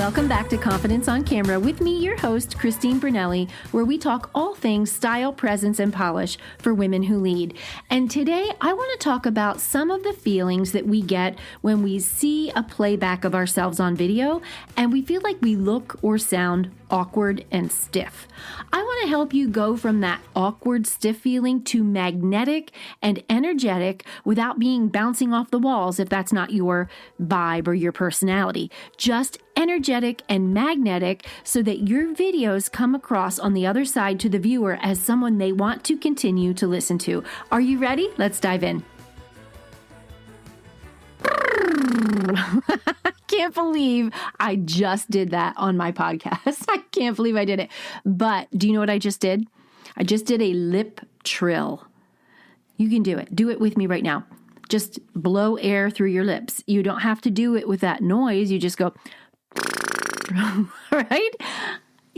Welcome back to Confidence on Camera with me, your host, Christine Brunelli, where we talk all things style, presence, and polish for women who lead. And today I want to talk about some of the feelings that we get when we see a playback of ourselves on video and we feel like we look or sound awkward and stiff. I want to help you go from that awkward, stiff feeling to magnetic and energetic without being bouncing off the walls if that's not your vibe or your personality. Just energetic and magnetic so that your videos come across on the other side to the viewer as someone they want to continue to listen to. Are you ready? Let's dive in. Can't believe I just did that on my podcast. I can't believe I did it. But do you know what I just did? I just did a lip trill. You can do it. Do it with me right now. Just blow air through your lips. You don't have to do it with that noise. You just go, right?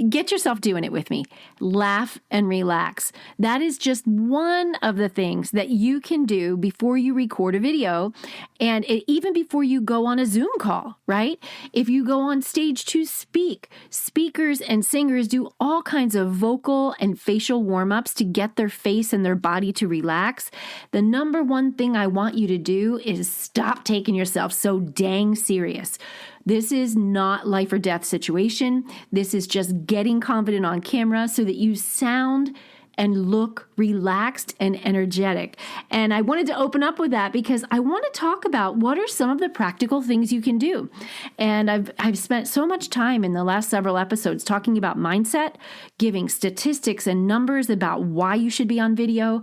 Get yourself doing it with me. Laugh and relax. That is just one of the things that you can do before you record a video and even before you go on a Zoom call, right? If you go on stage to speak, speakers and singers do all kinds of vocal and facial warm-ups to get their face and their body to relax. The number one thing I want you to do is stop taking yourself so dang serious. This is not life or death situation. This is just getting confident on camera so that you sound and look relaxed and energetic. And I wanted to open up with that because I want to talk about what are some of the practical things you can do. And I've spent so much time in the last several episodes talking about mindset, giving statistics and numbers about why you should be on video.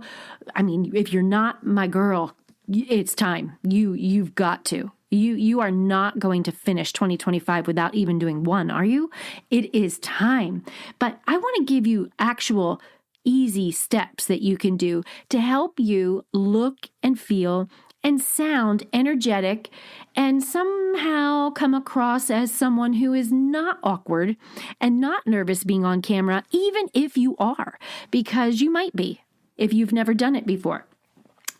I mean, if you're not my girl, it's time. You've got to. You are not going to finish 2025 without even doing one, are you? It is time. But I want to give you actual easy steps that you can do to help you look and feel and sound energetic and somehow come across as someone who is not awkward and not nervous being on camera, even if you are, because you might be if you've never done it before.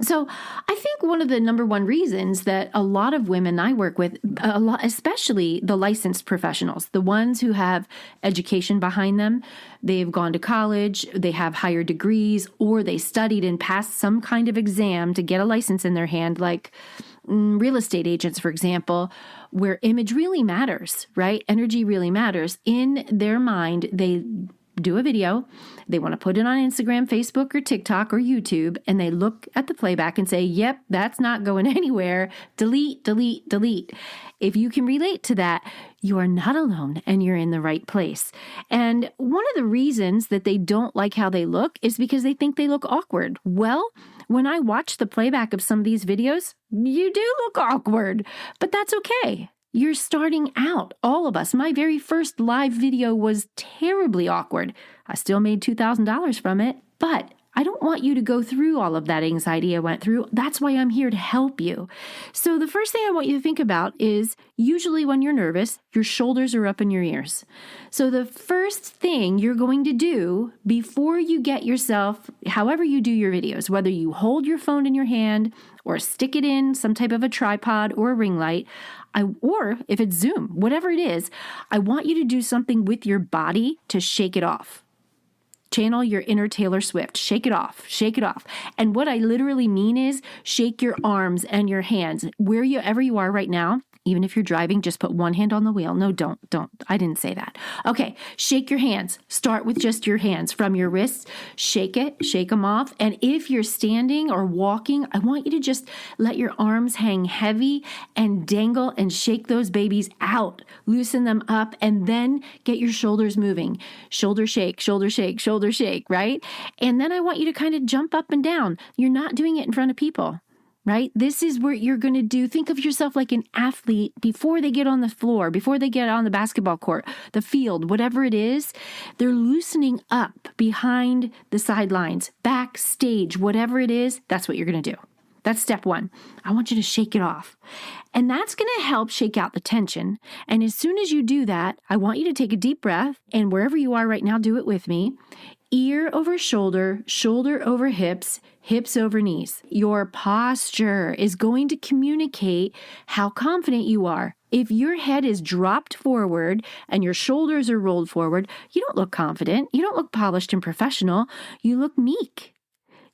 So I think one of the number one reasons that a lot of women I work with, especially the licensed professionals, the ones who have education behind them, they've gone to college, they have higher degrees, or they studied and passed some kind of exam to get a license in their hand, like real estate agents, for example, where image really matters, right? Energy really matters. In their mind, they do a video, they want to put it on Instagram, Facebook, or TikTok, or YouTube, and they look at the playback and say, yep, that's not going anywhere. Delete, delete, delete. If you can relate to that, you are not alone and you're in the right place. And one of the reasons that they don't like how they look is because they think they look awkward. Well, when I watch the playback of some of these videos, you do look awkward, but that's okay. You're starting out, all of us. My very first live video was terribly awkward. I still made $2,000 from it, but I don't want you to go through all of that anxiety I went through. That's why I'm here to help you. So the first thing I want you to think about is usually when you're nervous, your shoulders are up in your ears. So the first thing you're going to do before you get yourself, however you do your videos, whether you hold your phone in your hand or stick it in some type of a tripod or a ring light, or if it's Zoom, whatever it is, I want you to do something with your body to shake it off. Channel your inner Taylor Swift. Shake it off. Shake it off. And what I literally mean is shake your arms and your hands. Wherever you are right now, even if you're driving, just put one hand on the wheel. No, don't. I didn't say that. Okay, shake your hands. Start with just your hands from your wrists. Shake it, shake them off. And if you're standing or walking, I want you to just let your arms hang heavy and dangle and shake those babies out. Loosen them up and then get your shoulders moving. Shoulder shake, shoulder shake, shoulder shake, right? And then I want you to kind of jump up and down. You're not doing it in front of people. Right? This is where you're going to do, think of yourself like an athlete before they get on the floor, before they get on the basketball court, the field, whatever it is, they're loosening up behind the sidelines, backstage, whatever it is, that's what you're going to do. That's step one. I want you to shake it off. And that's going to help shake out the tension. And as soon as you do that, I want you to take a deep breath, and wherever you are right now, do it with me. Ear over shoulder, shoulder over hips, hips over knees. Your posture is going to communicate how confident you are. If your head is dropped forward and your shoulders are rolled forward, you don't look confident. You don't look polished and professional. You look meek.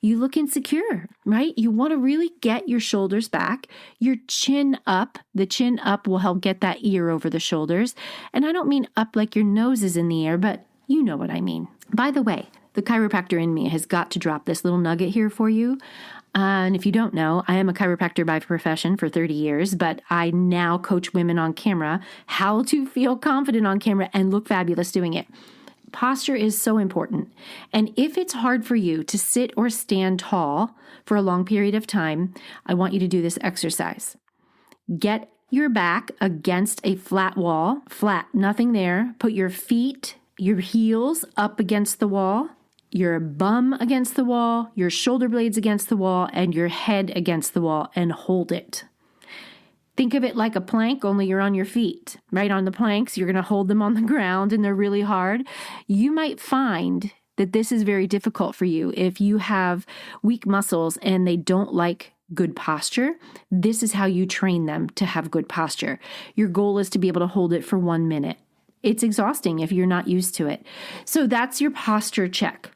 You look insecure, right? You want to really get your shoulders back, your chin up. The chin up will help get that ear over the shoulders. And I don't mean up like your nose is in the air, but you know what I mean. By the way, the chiropractor in me has got to drop this little nugget here for you. And if you don't know, I am a chiropractor by profession for 30 years, but I now coach women on camera how to feel confident on camera and look fabulous doing it. Posture is so important. And if it's hard for you to sit or stand tall for a long period of time, I want you to do this exercise. Get your back against a flat wall, flat, nothing there. Put your feet, your heels up against the wall, your bum against the wall, your shoulder blades against the wall, and your head against the wall, and hold it. Think of it like a plank, only you're on your feet, right? On the planks, you're going to hold them on the ground and they're really hard. You might find that this is very difficult for you if you have weak muscles and they don't like good posture. This is how you train them to have good posture. Your goal is to be able to hold it for 1 minute. It's exhausting if you're not used to it. So that's your posture check.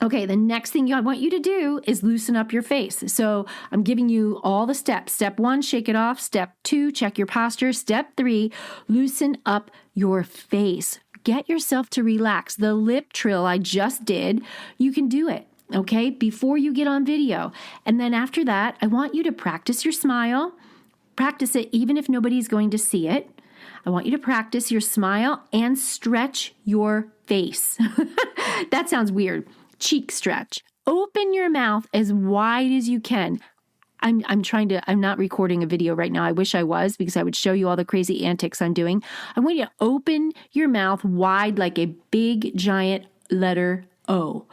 Okay, the next thing I want you to do is loosen up your face. So I'm giving you all the steps. Step 1, shake it off. Step 2, check your posture. Step 3, loosen up your face. Get yourself to relax. The lip trill I just did, you can do it, okay, before you get on video. And then after that, I want you to practice your smile. Practice it even if nobody's going to see it. I want you to practice your smile and stretch your face. That sounds weird. Cheek stretch. Open your mouth as wide as you can. I'm not recording a video right now. I wish I was, because I would show you all the crazy antics I'm doing. I want you to open your mouth wide like a big giant letter O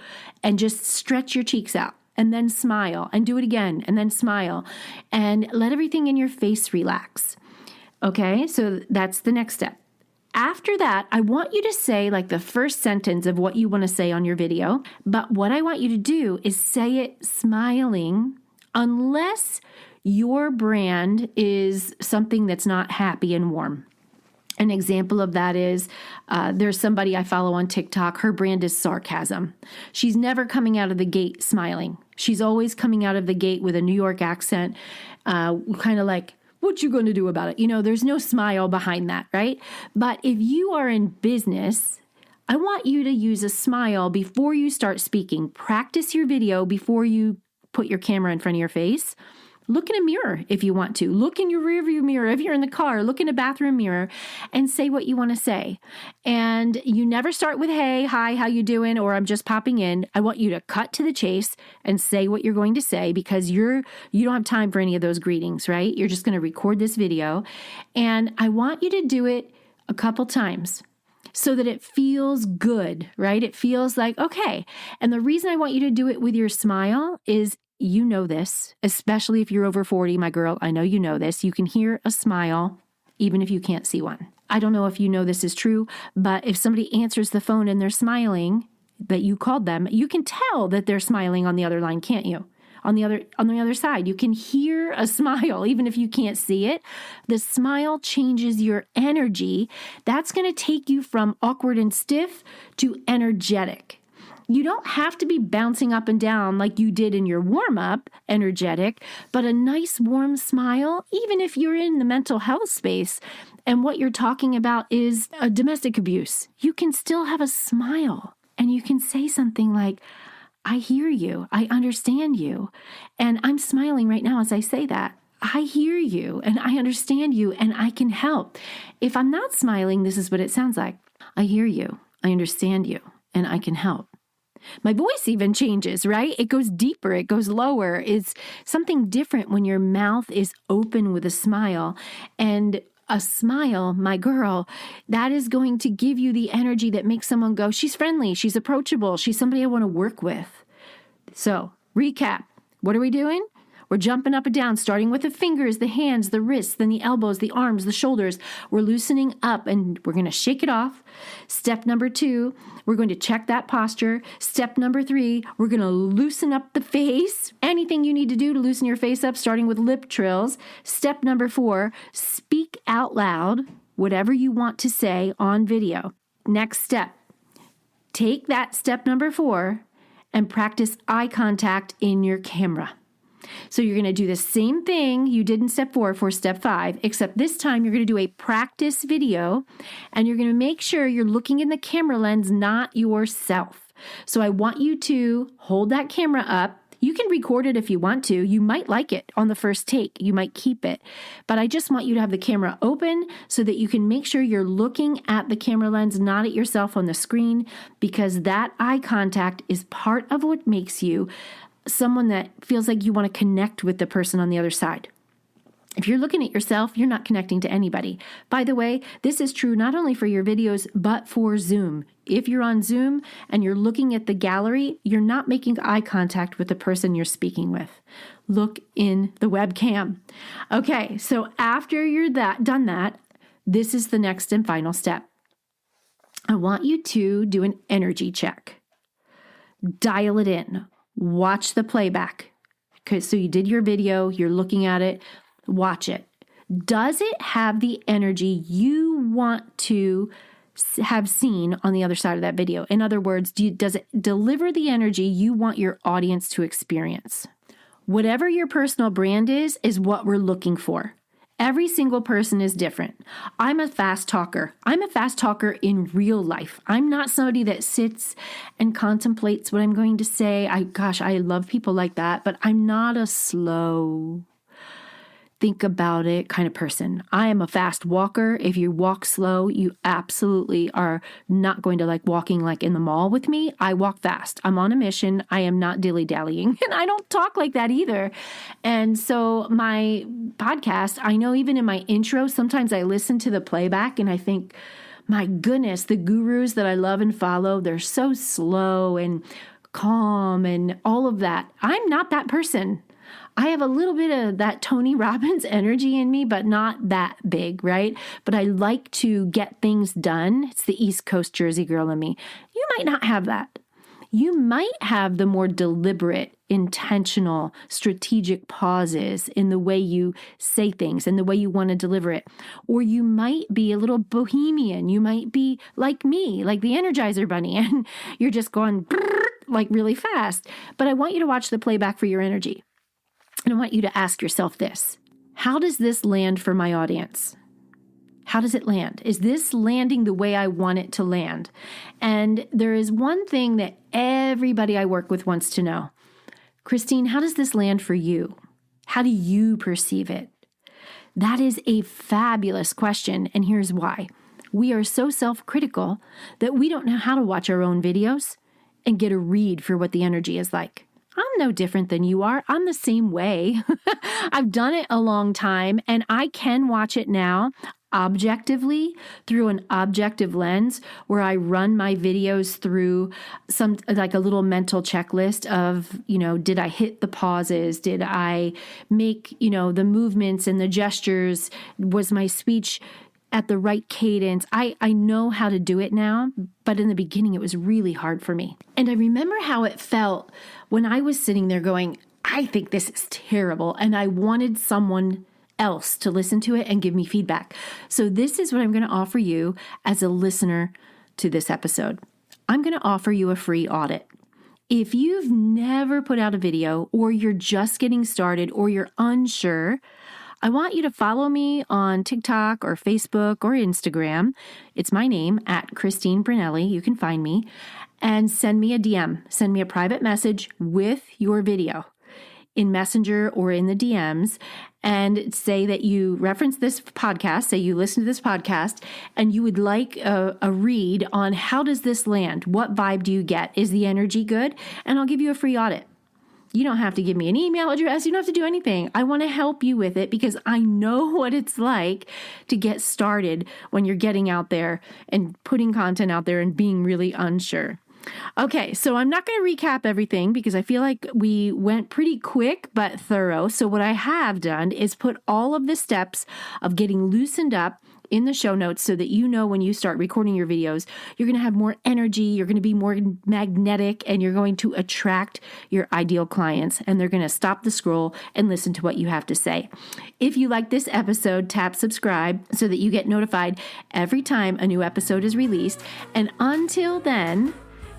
and just stretch your cheeks out and then smile and do it again and then smile and let everything in your face relax. Okay, so that's the next step. After that, I want you to say like the first sentence of what you want to say on your video. But what I want you to do is say it smiling, unless your brand is something that's not happy and warm. An example of that is there's somebody I follow on TikTok. Her brand is sarcasm. She's never coming out of the gate smiling. She's always coming out of the gate with a New York accent, kind of like, what you going to do about it? You know, there's no smile behind that, right? But if you are in business, I want you to use a smile before you start speaking. Practice your video before you put your camera in front of your face. Look in a mirror if you want to. Look in your rearview mirror. If you're in the car, look in a bathroom mirror and say what you want to say. And you never start with, hey, hi, how you doing? Or I'm just popping in. I want you to cut to the chase and say what you're going to say, because you don't have time for any of those greetings, right? You're just going to record this video. And I want you to do it a couple times so that it feels good, right? It feels like, okay. And the reason I want you to do it with your smile is, you know this, especially if you're over 40, my girl, I know you know this. You can hear a smile even if you can't see one. I don't know if you know this is true, but if somebody answers the phone and they're smiling, that you called them, you can tell that they're smiling on the other line, can't you? On the other side, you can hear a smile even if you can't see it. The smile changes your energy. That's going to take you from awkward and stiff to energetic. You don't have to be bouncing up and down like you did in your warm-up, energetic, but a nice warm smile, even if you're in the mental health space and what you're talking about is domestic abuse, you can still have a smile and you can say something like, I hear you, I understand you, and I'm smiling right now as I say that. I hear you and I understand you and I can help. If I'm not smiling, this is what it sounds like. I hear you, I understand you, and I can help. My voice even changes, right? It goes deeper, it goes lower. It's something different when your mouth is open with a smile. And a smile, my girl, that is going to give you the energy that makes someone go, she's friendly, she's approachable, she's somebody I want to work with. So, recap. What are we doing? We're jumping up and down, starting with the fingers, the hands, the wrists, then the elbows, the arms, the shoulders. We're loosening up and we're going to shake it off. Step number 2, we're going to check that posture. Step number 3, we're going to loosen up the face. Anything you need to do to loosen your face up, starting with lip trills. Step number 4, speak out loud whatever you want to say on video. Next step, take that step number 4 and practice eye contact in your camera. So you're going to do the same thing you did in step 4 for step 5, except this time you're going to do a practice video and you're going to make sure you're looking in the camera lens, not yourself. So I want you to hold that camera up. You can record it if you want to. You might like it on the first take. You might keep it. But I just want you to have the camera open so that you can make sure you're looking at the camera lens, not at yourself on the screen, because that eye contact is part of what makes you someone that feels like you want to connect with the person on the other side. If you're looking at yourself, you're not connecting to anybody. By the way, this is true not only for your videos, but for Zoom. If you're on Zoom and you're looking at the gallery, you're not making eye contact with the person you're speaking with. Look in the webcam. Okay, so after you're done that, this is the next and final step. I want you to do an energy check. Dial it in. Watch the playback. Okay, so you did your video, you're looking at it. Watch it. Does it have the energy you want to have seen on the other side of that video? In other words, does it deliver the energy you want your audience to experience? Whatever your personal brand is what we're looking for. Every single person is different. I'm a fast talker. I'm a fast talker in real life. I'm not somebody that sits and contemplates what I'm going to say. I love people like that, but I'm not a slow think about it kind of person. I am a fast walker. If you walk slow, you absolutely are not going to like walking like in the mall with me. I walk fast. I'm on a mission. I am not dilly-dallying. And I don't talk like that either. And so my podcast, I know even in my intro, sometimes I listen to the playback and I think, my goodness, the gurus that I love and follow, they're so slow and calm and all of that. I'm not that person. I have a little bit of that Tony Robbins energy in me, but not that big, right? But I like to get things done. It's the East Coast Jersey girl in me. You might not have that. You might have the more deliberate, intentional, strategic pauses in the way you say things and the way you want to deliver it. Or you might be a little bohemian. You might be like me, like the Energizer Bunny, and you're just going like really fast. But I want you to watch the playback for your energy. And I want you to ask yourself this: how does this land for my audience? How does it land? Is this landing the way I want it to land? And there is one thing that everybody I work with wants to know. Christine, how does this land for you? How do you perceive it? That is a fabulous question, and here's why. We are so self-critical that we don't know how to watch our own videos and get a read for what the energy is like. I'm no different than you are. I'm the same way. I've done it a long time, and I can watch it now objectively through an objective lens where I run my videos through some like a little mental checklist of, did I hit the pauses? Did I make, the movements and the gestures? Was my speech at the right cadence? I know how to do it now, but in the beginning it was really hard for me. And I remember how it felt when I was sitting there going, I think this is terrible, and I wanted someone else to listen to it and give me feedback. So this is what I'm going to offer you as a listener to this episode. I'm going to offer you a free audit. If you've never put out a video, or you're just getting started, or you're unsure, I want you to follow me on TikTok or Facebook or Instagram. It's my name, at Christine Brunelli. You can find me, and send me a DM. Send me a private message with your video in Messenger or in the DMs, and say that you reference this podcast, say you listen to this podcast, and you would like a read on how does this land? What vibe do you get? Is the energy good? And I'll give you a free audit. You don't have to give me an email address. You don't have to do anything. I want to help you with it because I know what it's like to get started when you're getting out there and putting content out there and being really unsure. Okay, so I'm not going to recap everything because I feel like we went pretty quick but thorough. So what I have done is put all of the steps of getting loosened up in the show notes so that you know when you start recording your videos, you're going to have more energy, you're going to be more magnetic, and you're going to attract your ideal clients, and they're going to stop the scroll and listen to what you have to say. If you like this episode, tap subscribe so that you get notified every time a new episode is released. And until then,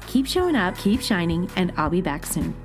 keep showing up, keep shining, and I'll be back soon.